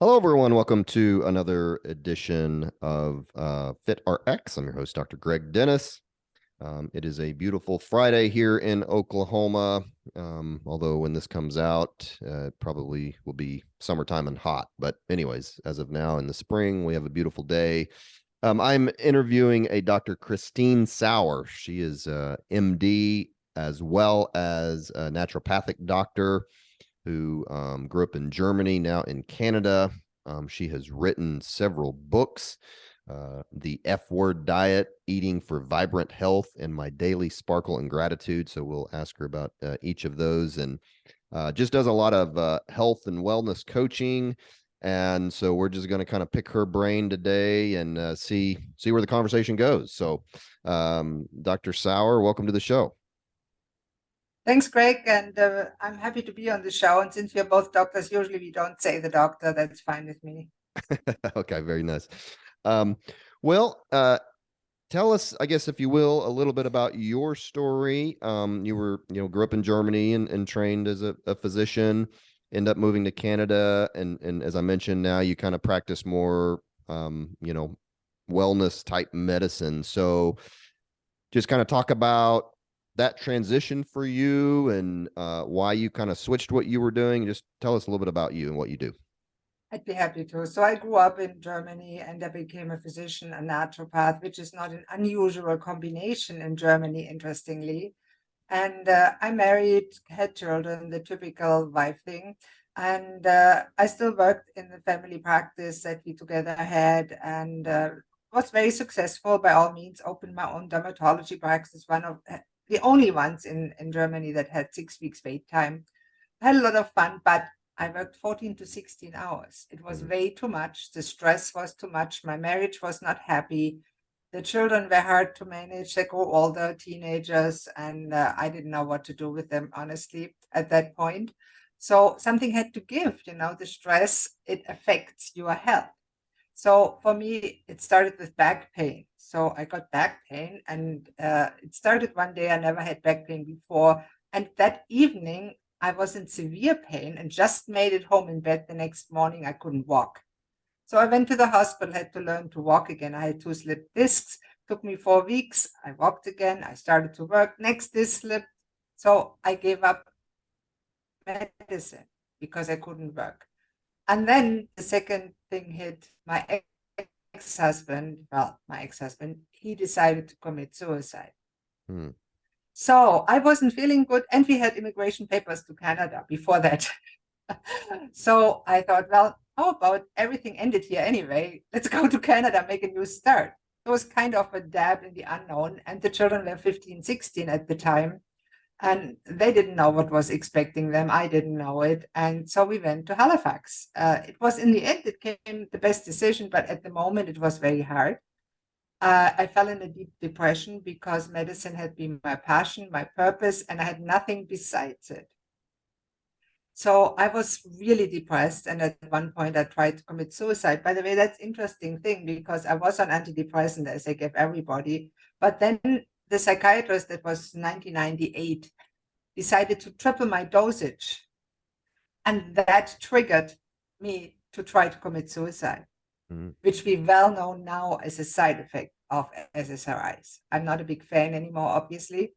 Hello, everyone. Welcome to another edition of Fit RX. I'm your host, Dr. Greg Dennis. It is a beautiful Friday here in Oklahoma, although when this comes out, it probably will be summertime and hot. But anyways, as of now in the spring, we have a beautiful day. I'm interviewing a DocChristine Sauer. She is MD as well as a naturopathic doctor who grew up in Germany, now in Canada. She has written several books, The F Word Diet, Eating for Vibrant Health, and My Daily Sparkle and Gratitude. So we'll ask her about each of those, and just does a lot of health and wellness coaching. And so we're just going to kind of pick her brain today and see where the conversation goes. So, Dr. Sauer, welcome to the show. Thanks, Greg, and I'm happy to be on the show. And since we're both doctors, usually we don't say the doctor. That's fine with me. Okay, very nice. Um, well, tell us, I guess, if you will, a little bit about your story. You were, grew up in Germany and trained as a physician, end up moving to Canada, and as I mentioned, now you kind of practice more, wellness type medicine. So, just kind of talk about that transition for you and why you kind of switched what you were doing. Just tell us a little bit about you and what you do. I'd be happy to. So I grew up in Germany and I became a physician, a naturopath, which is not an unusual combination in Germany, interestingly. And I married, had children, the typical wife thing. And I still worked in the family practice that we together had and was very successful by all means, opened my own dermatology practice, one of the only ones in Germany that had 6 weeks wait time. I had a lot of fun, but I worked 14 to 16 hours. It was way too much. The stress was too much. My marriage was not happy. The children were hard to manage. They grew older, teenagers, and I didn't know what to do with them, honestly, at that point. So something had to give, the stress, it affects your health. So for me, it started with back pain. So I got back pain, and it started one day. I never had back pain before. And that evening, I was in severe pain and just made it home in bed. The next morning, I couldn't walk. So I went to the hospital, had to learn to walk again. I had 2 slipped discs. Took me 4 weeks. I walked again. I started to work. Next disc slipped. So I gave up medicine because I couldn't work. And then the second thing hit. My ex-husband, he decided to commit suicide. Hmm. So I wasn't feeling good. And we had immigration papers to Canada before that. So I thought, well, how about everything ended here anyway? Let's go to Canada, make a new start. It was kind of a dab in the unknown. And the children were 15, 16 at the time. And they didn't know what was expecting them. I didn't know it. And so we went to Halifax. It was in the end, it came the best decision, but at the moment it was very hard. I fell in a deep depression because medicine had been my passion, my purpose, and I had nothing besides it. So I was really depressed. And at one point I tried to commit suicide. By the way, that's interesting thing because I was on antidepressant as I gave everybody. But then the psychiatrist, that was 1998, decided to triple my dosage. And that triggered me to try to commit suicide, which we well know now as a side effect of SSRIs. I'm not a big fan anymore, obviously.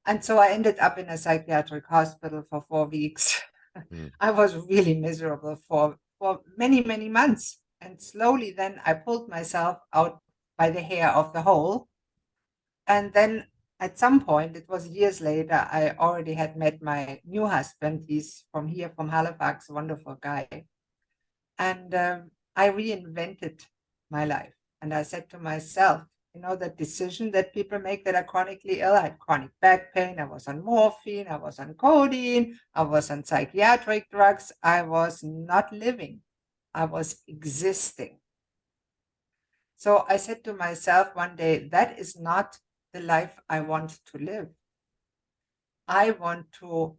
And so I ended up in a psychiatric hospital for 4 weeks. I was really miserable for many, many months. And slowly then I pulled myself out by the hair of the hole. And then at some point, it was years later, I already had met my new husband. He's from here, from Halifax, a wonderful guy. And I reinvented my life. And I said to myself, that decision that people make that are chronically ill. I had chronic back pain. I was on morphine. I was on codeine. I was on psychiatric drugs. I was not living. I was existing. So I said to myself one day, that is not the life I want to live. I want to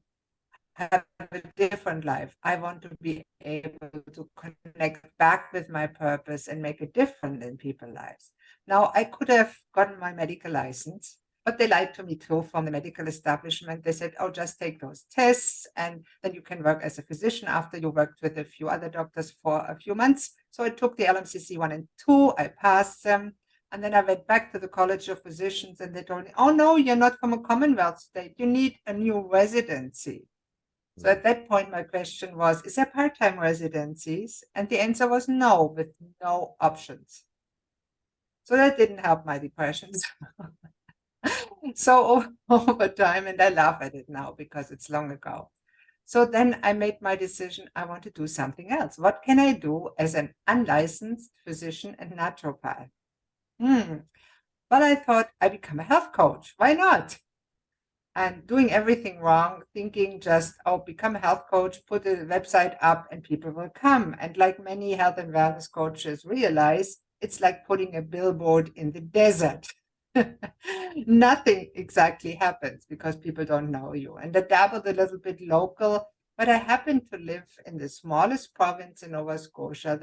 have a different life. I want to be able to connect back with my purpose and make a difference in people's lives. Now, I could have gotten my medical license, But they lied to me too from the medical establishment. They said, oh, just take those tests and then you can work as a physician after you worked with a few other doctors for a few months. So I took the LMCC 1 and 2, I passed them. And then I went back to the College of Physicians and they told me, oh, no, you're not from a Commonwealth state. You need a new residency. So at that point, my question was, is there part-time residencies? And the answer was no, with no options. So that didn't help my depression. So over time, and I laugh at it now because it's long ago. So then I made my decision, I want to do something else. What can I do as an unlicensed physician and naturopath? But I thought I become a health coach. Why not? And doing everything wrong, thinking just, oh, become a health coach, put a website up and people will come. And like many health and wellness coaches realize, it's like putting a billboard in the desert. Nothing exactly happens because people don't know you. And I dabbled a little bit local, but I happen to live in the smallest province in Nova Scotia,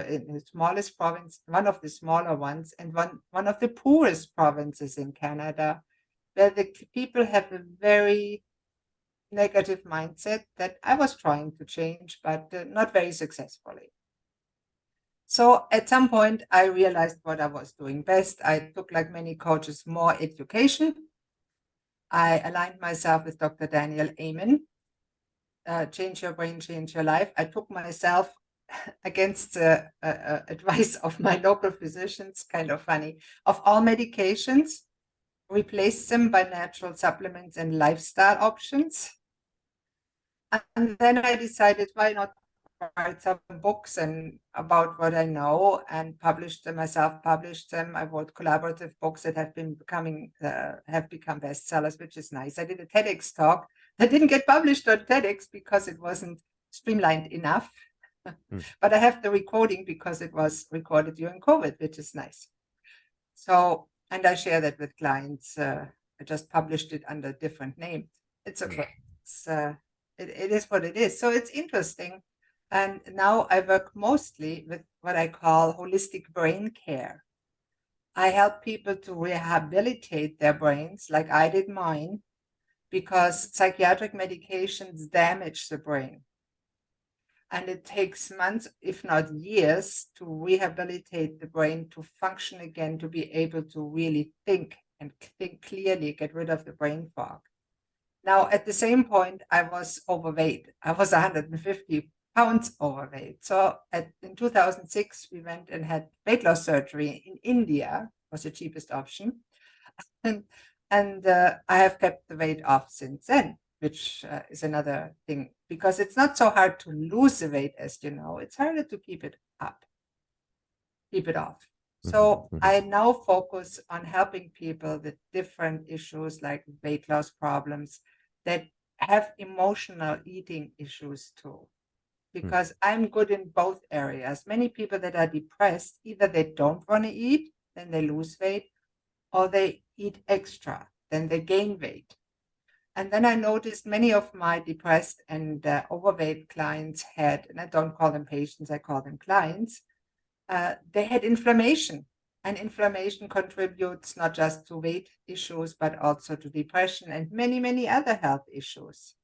in the smallest province, one of the smaller ones, and one of the poorest provinces in Canada, where the people have a very negative mindset that I was trying to change, but not very successfully. So at some point, I realized what I was doing best. I took, like many coaches, more education. I aligned myself with Dr. Daniel Amen, Change Your Brain, Change Your Life. I took myself against the advice of my local physicians, kind of funny, of all medications, replaced them by natural supplements and lifestyle options. And then I decided, why not write some books and about what I know and publish them myself, published them. I wrote collaborative books that have become bestsellers, which is nice. I did a TEDx talk that didn't get published on TEDx because it wasn't streamlined enough. But I have the recording because it was recorded during COVID, which is nice. So, and I share that with clients. I just published it under a different name. It's okay. It is what it is. So it's interesting. And now I work mostly with what I call holistic brain care. I help people to rehabilitate their brains like I did mine, because psychiatric medications damage the brain. And it takes months, if not years, to rehabilitate the brain to function again, to be able to really think and think clearly, get rid of the brain fog. Now, at the same point, I was overweight. I was 150 pounds overweight. So in 2006, we went and had weight loss surgery in India, was the cheapest option. And I have kept the weight off since then, which is another thing, because it's not so hard to lose the weight, as you know. It's harder to keep it up, keep it off. So I now focus on helping people with different issues like weight loss problems that have emotional eating issues too, because I'm good in both areas. Many people that are depressed, either they don't want to eat, then they lose weight, or they eat extra, then they gain weight. And then I noticed many of my depressed and overweight clients had, and I don't call them patients, I call them clients, they had inflammation. And inflammation contributes not just to weight issues, but also to depression and many, many other health issues.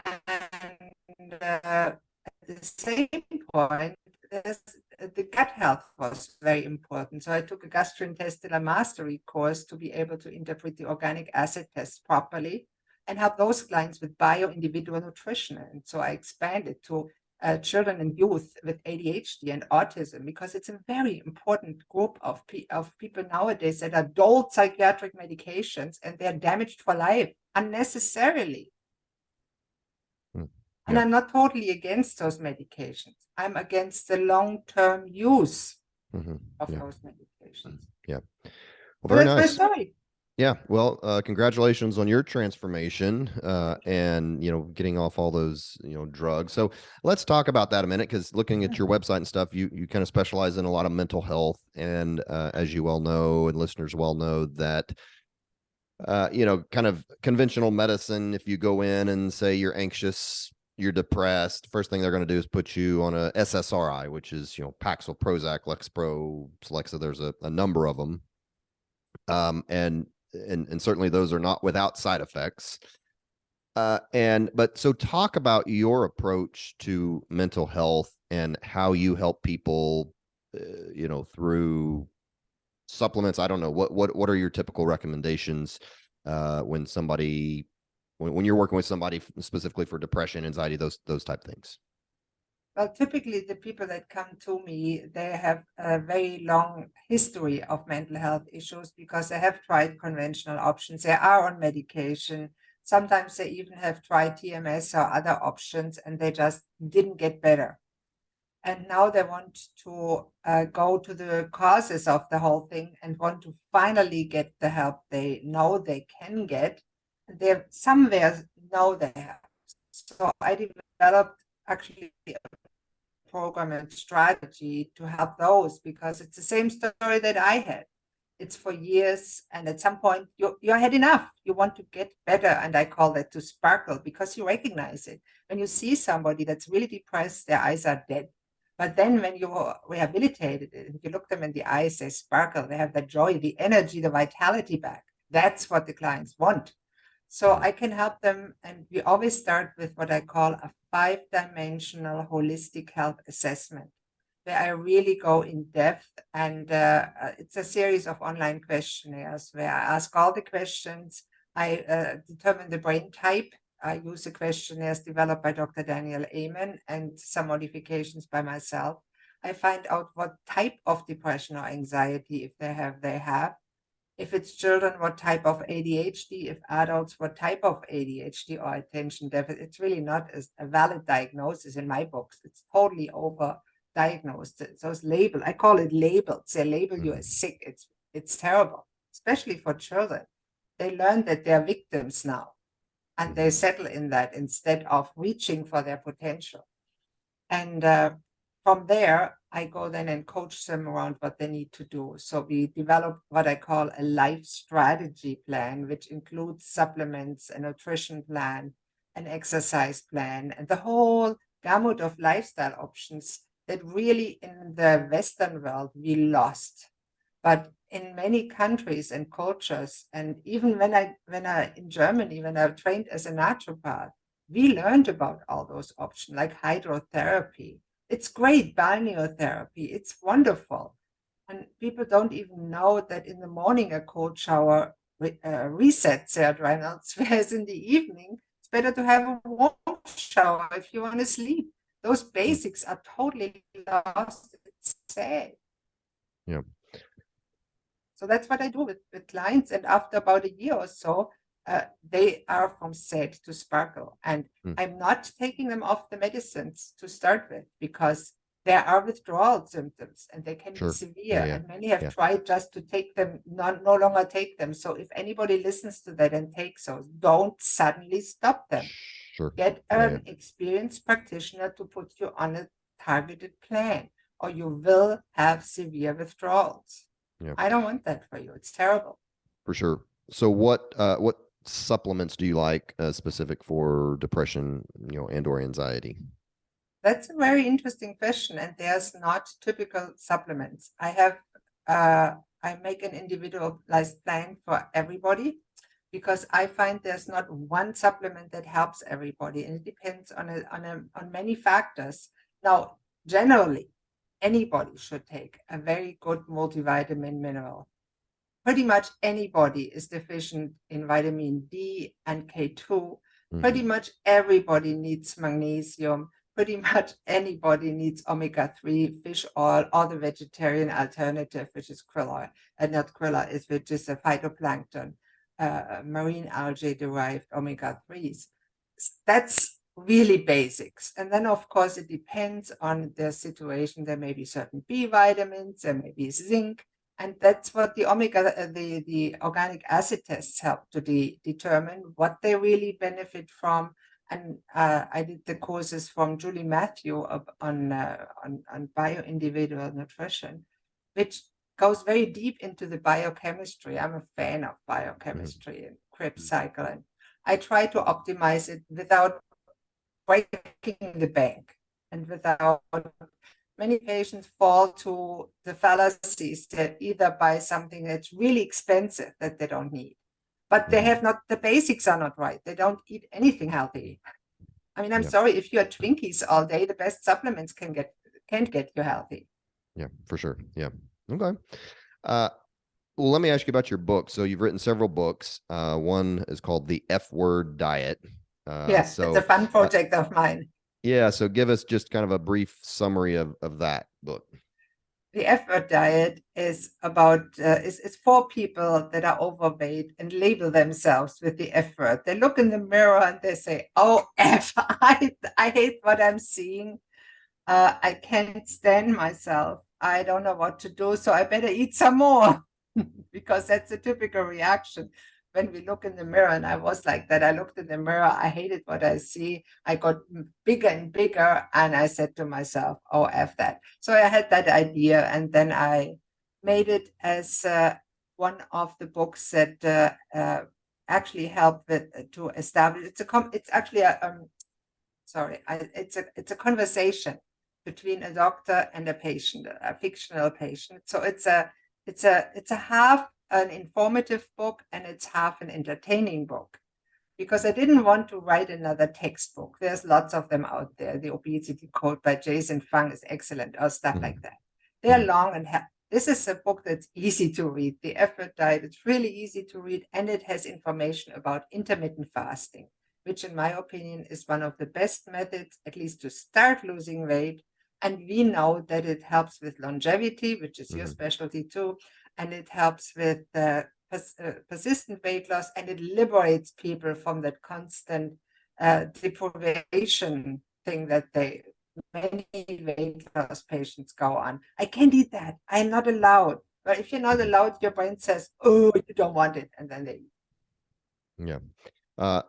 And at the same point, the gut health was very important. So I took a gastrointestinal mastery course to be able to interpret the organic acid test properly and help those clients with bio-individual nutrition. And so I expanded to children and youth with ADHD and autism, because it's a very important group of people nowadays that are doled psychiatric medications and they're damaged for life unnecessarily. And I'm not totally against those medications. I'm against the long-term use of those medications. Yeah. Well, very nice. That's my story. Yeah. Well, congratulations on your transformation and, getting off all those, drugs. So let's talk about that a minute, because looking at your website and stuff, you kind of specialize in a lot of mental health. And as you well know, and listeners well know, that kind of conventional medicine, if you go in and say you're anxious, you're depressed, first thing they're going to do is put you on a SSRI, which is, Paxil, Prozac, Lexapro, Celexa. There's a number of them. And and certainly those are not without side effects. But so talk about your approach to mental health and how you help people, through supplements. I don't know what are your typical recommendations when somebody when you're working with somebody specifically for depression, anxiety, those type of things. Well, typically the people that come to me, they have a very long history of mental health issues because they have tried conventional options. They are on medication. Sometimes they even have tried TMS or other options and they just didn't get better. And now they want to go to the causes of the whole thing and want to finally get the help they know they can get. They somewhere know they have. So I developed actually program and strategy to help those because it's the same story that I had. It's for years, and at some point you had enough. You want to get better, and I call that to sparkle because you recognize it. When you see somebody that's really depressed, their eyes are dead. But then when you rehabilitated it, and you look them in the eyes, they sparkle, they have the joy, the energy, the vitality back. That's what the clients want. So I can help them, and we always start with what I call a 5-dimensional holistic health assessment, where I really go in depth. And it's a series of online questionnaires where I ask all the questions. I determine the brain type. I use the questionnaires developed by Dr. Daniel Amen and some modifications by myself. I find out what type of depression or anxiety, if they have. If it's children, what type of ADHD, if adults, what type of ADHD or attention deficit. It's really not a valid diagnosis in my books. It's totally over diagnosed. Those label, I call it labels. They label you as sick. It's terrible, especially for children. They learn that they're victims now and they settle in that instead of reaching for their potential. And from there, I go then and coach them around what they need to do. So we develop what I call a life strategy plan, which includes supplements, a nutrition plan, an exercise plan, and the whole gamut of lifestyle options that really in the Western world we lost. But in many countries and cultures, and even when I in Germany, when I trained as a naturopath, we learned about all those options like hydrotherapy. It's great, balneotherapy. It's wonderful. And people don't even know that in the morning a cold shower resets their adrenals, whereas in the evening, it's better to have a warm shower if you want to sleep. Those basics are totally lost. It's sad. Yeah. So that's what I do with clients. And after about a year or so, they are from sad to sparkle. And I'm not taking them off the medicines to start with because there are withdrawal symptoms and they can be severe. And many have tried just to take them, no longer take them. So if anybody listens to that and takes those, don't suddenly stop them. Get an experienced practitioner to put you on a targeted plan, or you will have severe withdrawals. I don't want that for you. It's terrible. For sure. So what supplements do you like specific for depression, and or anxiety? That's a very interesting question, and there's not typical supplements. I make an individualized plan for everybody because I find there's not one supplement that helps everybody, and it depends on many factors. Now, generally, anybody should take a very good multivitamin mineral. Pretty much anybody is deficient in vitamin D and K2. Pretty much everybody needs magnesium. Pretty much anybody needs omega-3 fish oil or the vegetarian alternative, which is krill oil, and not krill oil, which is a phytoplankton, marine algae derived omega-3s. That's really basics. And then, of course, it depends on the situation. There may be certain B vitamins, there may be zinc, and that's what the the organic acid tests help to determine what they really benefit from. And I did the courses from Julie Matthew on bio-individual nutrition, which goes very deep into the biochemistry. I'm a fan of biochemistry and Krebs cycle, and I try to optimize it without breaking the bank and without many patients fall to the fallacies that either buy something that's really expensive that they don't need, but they have not, the basics are not right. They don't eat anything healthy. I mean, I'm Yeah. sorry, if you are Twinkies all day, the best supplements can't get you healthy. Yeah, for sure. Yeah. Okay. Well, let me ask you about your book. So you've written several books. One is called The F Word Diet. Yeah, it's a fun project of mine. Yeah, so give us just kind of a brief summary of that book. The F word diet is about is for people that are overweight and label themselves with the F word. They look in the mirror and they say, "Oh, F, I hate what I'm seeing. I can't stand myself. I don't know what to do, so I better eat some more." Because that's a typical reaction when we look in the mirror. And I was like that. I looked in the mirror. I hated what I see. I got bigger and bigger. And I said to myself, oh, F that. So I had that idea. And then I made it as one of the books that actually helped with, to establish. It's actually it's a conversation between a doctor and a patient, a fictional patient. So it's a half an informative book and it's half an entertaining book, because I didn't want to write another textbook. There's lots of them out there. The Obesity Code by Jason Fung is excellent, or stuff like that. They're long and this is a book that's easy to read. The F Word Diet, it's really easy to read, and it has information about intermittent fasting, which in my opinion is one of the best methods, at least to start losing weight. And we know that it helps with longevity, which is your specialty too, and it helps with persistent weight loss, and it liberates people from that constant deprivation thing that many weight loss patients go on. I can't eat that. I'm not allowed. But if you're not allowed, your brain says, oh, you don't want it. And then they eat. Yeah.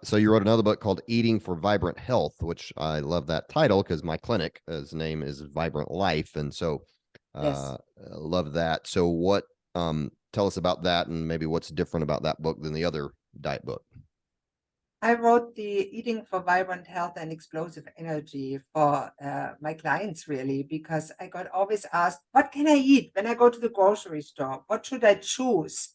So you wrote another book called Eating for Vibrant Health, which I love that title because my clinic's name is Vibrant Life. And so yes. love that. So what, tell us about that and maybe what's different about that book than the other diet book. I wrote the Eating for Vibrant Health and Explosive Energy for my clients, really, because I got always asked, what can I eat when I go to the grocery store? What should I choose?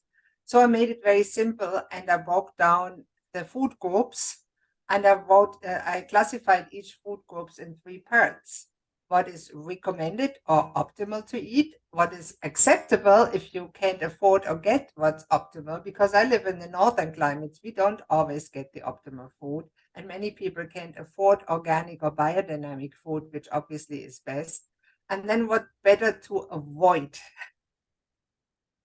So I made it very simple, and I broke down the food groups, and I classified each food groups in 3 parts. What is recommended or optimal to eat, what is acceptable if you can't afford or get what's optimal, because I live in the northern climates, we don't always get the optimal food, and many people can't afford organic or biodynamic food, which obviously is best. And then what better to avoid.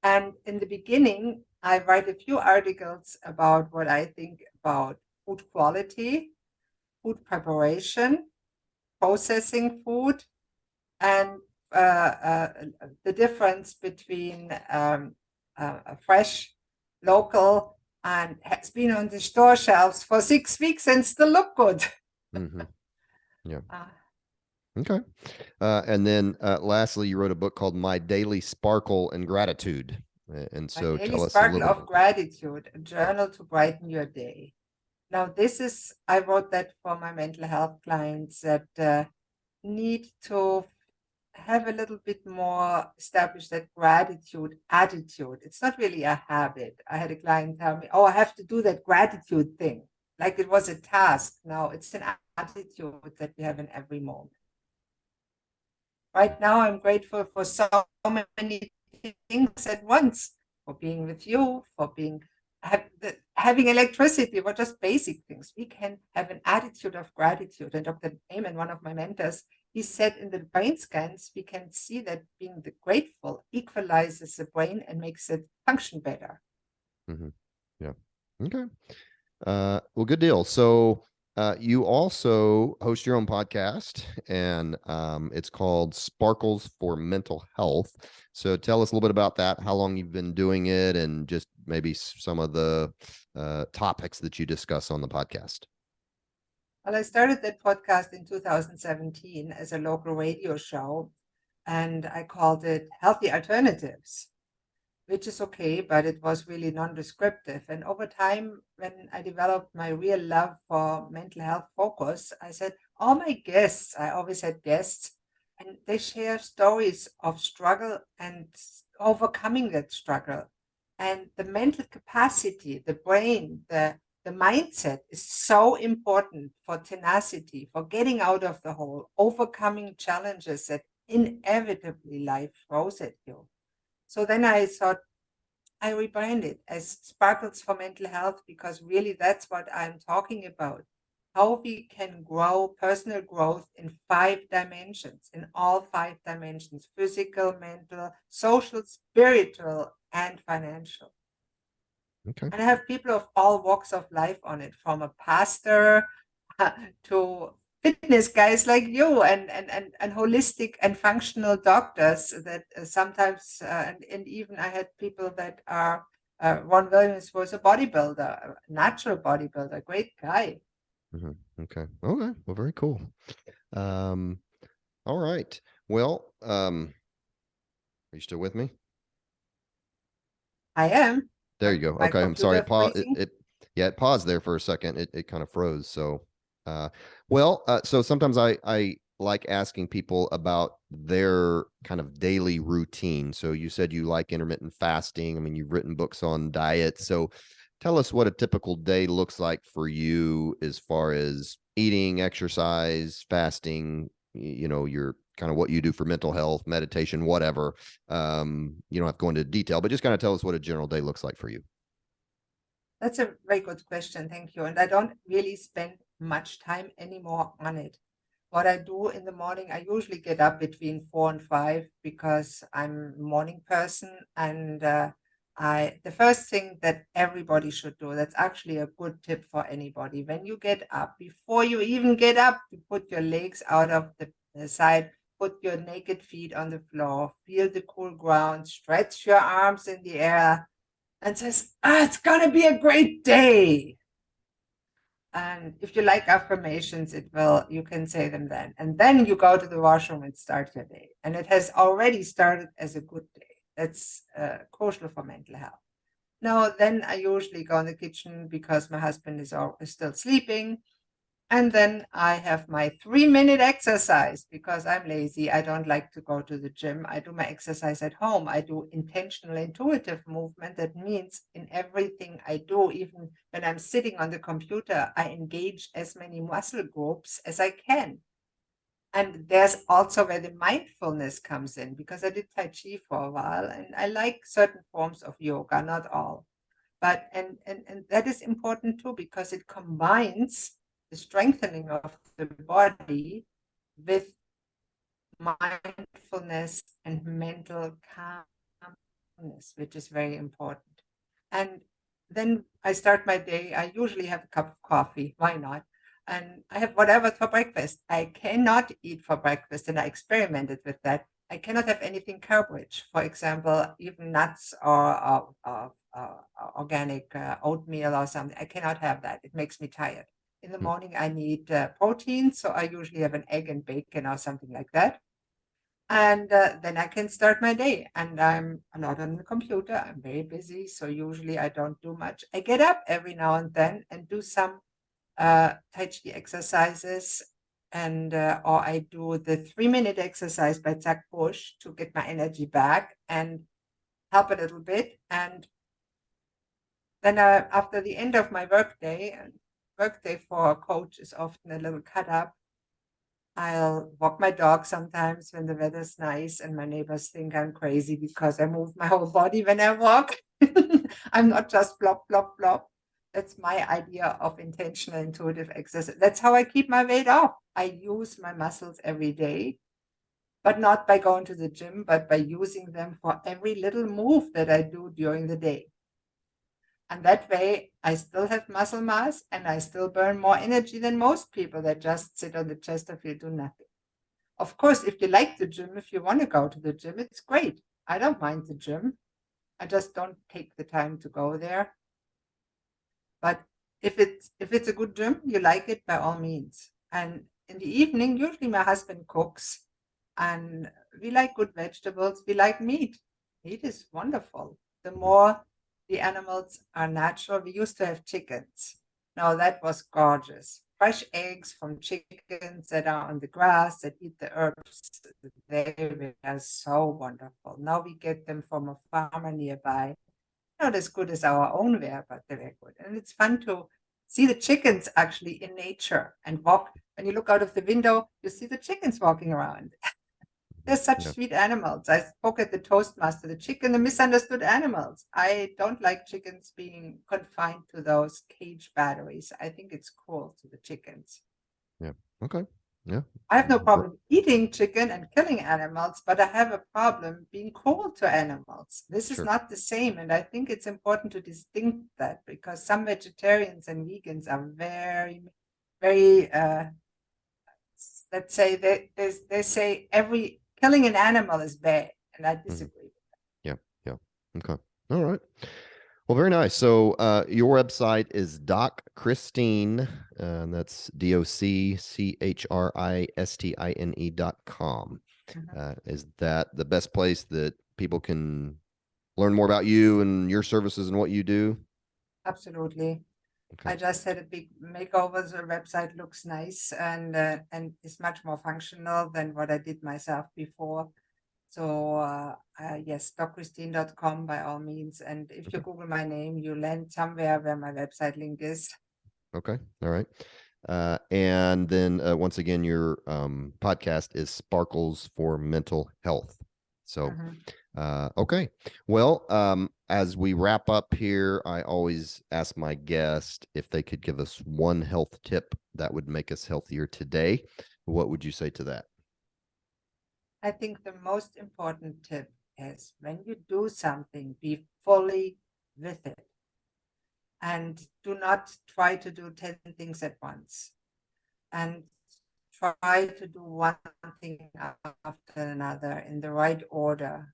And in the beginning, I write a few articles about what I think about food quality, food preparation, processing food, and the difference between fresh, local, and has been on the store shelves for 6 weeks and still look good. Yeah. Okay. And then lastly, you wrote a book called My Daily Sparkle and Gratitude. And so My Daily tell us a Sparkle little of bit. Gratitude, a journal to brighten your day. Now, I wrote that for my mental health clients that need to have a little bit more established that gratitude attitude. It's not really a habit. I had a client tell me, oh, I have to do that gratitude thing, like it was a task. Now it's an attitude that we have in every moment. Right now, I'm grateful for so many things at once, for being with you, for having electricity, or just basic things. We can have an attitude of gratitude. And Dr. Amen, one of my mentors, he said in the brain scans, we can see that being grateful equalizes the brain and makes it function better. Yeah. Okay. Well, good deal. So you also host your own podcast, and it's called Sparkles for Mental Health. So tell us a little bit about that, how long you've been doing it, and just maybe some of the topics that you discuss on the podcast. Well, I started that podcast in 2017 as a local radio show, and I called it Healthy Alternatives, which is okay, but it was really non-descriptive. And over time, when I developed my real love for mental health focus, I said, all my guests, I always had guests, and they share stories of struggle and overcoming that struggle. And the mental capacity, the brain, the mindset is so important for tenacity, for getting out of the hole, overcoming challenges that inevitably life throws at you. So then I thought I rebranded as Sparkles for Mental Health, because really that's what I'm talking about. How we can grow personal growth in 5 dimensions, in all 5 dimensions: physical, mental, social, spiritual, and financial. Okay. And I have people of all walks of life on it, from a pastor to fitness guys like you, and holistic and functional doctors that sometimes, and even I had people that are, Ron Williams was a bodybuilder, a natural bodybuilder, great guy. Okay. Okay. Well, very cool. Um, all right. Well, are you still with me? I am. There you go. My Okay, I'm sorry. computer It paused. freezing. Yeah, it paused there for a second. It kind of froze. So, uh, so sometimes I like asking people about their kind of daily routine. So you said you like intermittent fasting. I mean, you've written books on diet. So tell us what a typical day looks like for you as far as eating, exercise, fasting. Your kind of what you do for mental health, meditation, whatever. You don't have to go into detail, but just kind of tell us what a general day looks like for you. That's a very good question. Thank you. And I don't really spend much time anymore on it. What I do in the morning, I usually get up between 4 and 5 because I'm a morning person. And the first thing that everybody should do, that's actually a good tip for anybody. When you get up, before you even get up, you put your legs out of the side, put your naked feet on the floor, feel the cool ground, stretch your arms in the air, and says, it's going to be a great day. And if you like affirmations, you can say them then. And then you go to the washroom and start your day. And it has already started as a good day. That's crucial for mental health. Now, then I usually go in the kitchen because my husband is still sleeping. And then I have my 3-minute exercise because I'm lazy. I don't like to go to the gym. I do my exercise at home. I do intentional, intuitive movement. That means in everything I do, even when I'm sitting on the computer, I engage as many muscle groups as I can. And there's also where the mindfulness comes in, because I did Tai Chi for a while and I like certain forms of yoga, not all. But and that is important too, because it combines the strengthening of the body with mindfulness and mental calmness, which is very important. And then I start my day. I usually have a cup of coffee. Why not? And I have whatever for breakfast. I cannot eat for breakfast, and I experimented with that. I cannot have anything carb rich. For example, even nuts or organic oatmeal or something. I cannot have that. It makes me tired. In the Hmm. morning, I need protein, so I usually have an egg and bacon or something like that. And then I can start my day. And I'm not on the computer. I'm very busy, so usually I don't do much. I get up every now and then and do some Tai Chi exercises, and or I do the 3-minute exercise by Zach Bush to get my energy back and help a little bit. And then after the end of my workday, and workday for a coach is often a little cut up, I'll walk my dog sometimes when the weather's nice and my neighbors think I'm crazy because I move my whole body when I walk. I'm not just flop, flop, flop. That's my idea of intentional intuitive exercise. That's how I keep my weight off. I use my muscles every day, but not by going to the gym, but by using them for every little move that I do during the day. And that way, I still have muscle mass and I still burn more energy than most people that just sit on the Chesterfield do nothing. Of course, if you like the gym, if you want to go to the gym, it's great. I don't mind the gym. I just don't take the time to go there. But if it's a good gym, you like it, by all means. And in the evening, usually my husband cooks, and we like good vegetables. We like meat. Meat is wonderful. The Mhm. more the animals are natural, we used to have chickens. Now that was gorgeous. Fresh eggs from chickens that are on the grass, that eat the herbs. They are so wonderful. Now we get them from a farmer nearby, not as good as our own were, but they were good. And it's fun to see the chickens actually in nature and walk. When you look out of the window, you see the chickens walking around. They're such Yeah. sweet animals. I spoke at the Toastmaster, the chicken, the misunderstood animals. I don't like chickens being confined to those cage batteries. I think it's cruel to the chickens. Yeah. Okay. Yeah. I have no problem eating chicken and killing animals, but I have a problem being cruel to animals. This is Sure. not the same. And I think it's important to distinct that because some vegetarians and vegans are very, very, let's say, they say every killing an animal is bad. And I Mhm. disagree. Yeah. Yeah. Okay. All right. Well, very nice. So your website is DocChristine, and that's DocChristine.com. Mhm. Is that the best place that people can learn more about you and your services and what you do? Absolutely. Okay. I just had a big makeover. The website looks nice and is much more functional than what I did myself before. So yes, DocChristine.com by all means. And if you Okay. Google my name, you land somewhere where my website link is. Okay. All right. And then once again, your podcast is Sparkles for Mental Health. So, Mhm. okay. Well, as we wrap up here, I always ask my guest if they could give us one health tip that would make us healthier today. What would you say to that? I think the most important tip is when you do something, be fully with it and do not try to do 10 things at once. And try to do one thing after another in the right order.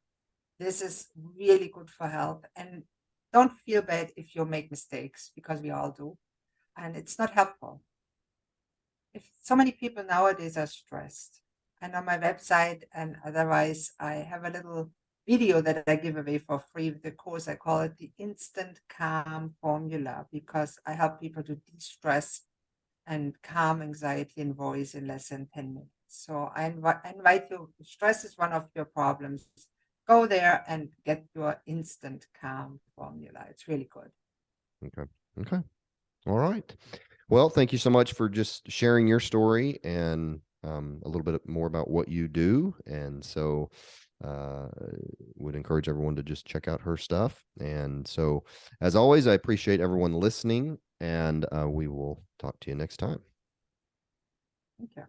This is really good for health. And don't feel bad if you make mistakes because we all do. And it's not helpful. If so many people nowadays are stressed. And on my website and otherwise, I have a little video that I give away for free with the course. I call it the Instant Calm Formula because I help people to de-stress and calm anxiety and voice in less than 10 minutes. So I invite you, if stress is one of your problems, go there and get your instant calm formula. It's really good. Okay. Okay. All right. Well, thank you so much for just sharing your story and a little bit more about what you do. And so, uh, would encourage everyone to just check out her stuff. And so, as always, I appreciate everyone listening, and we will talk to you next time. Thank you.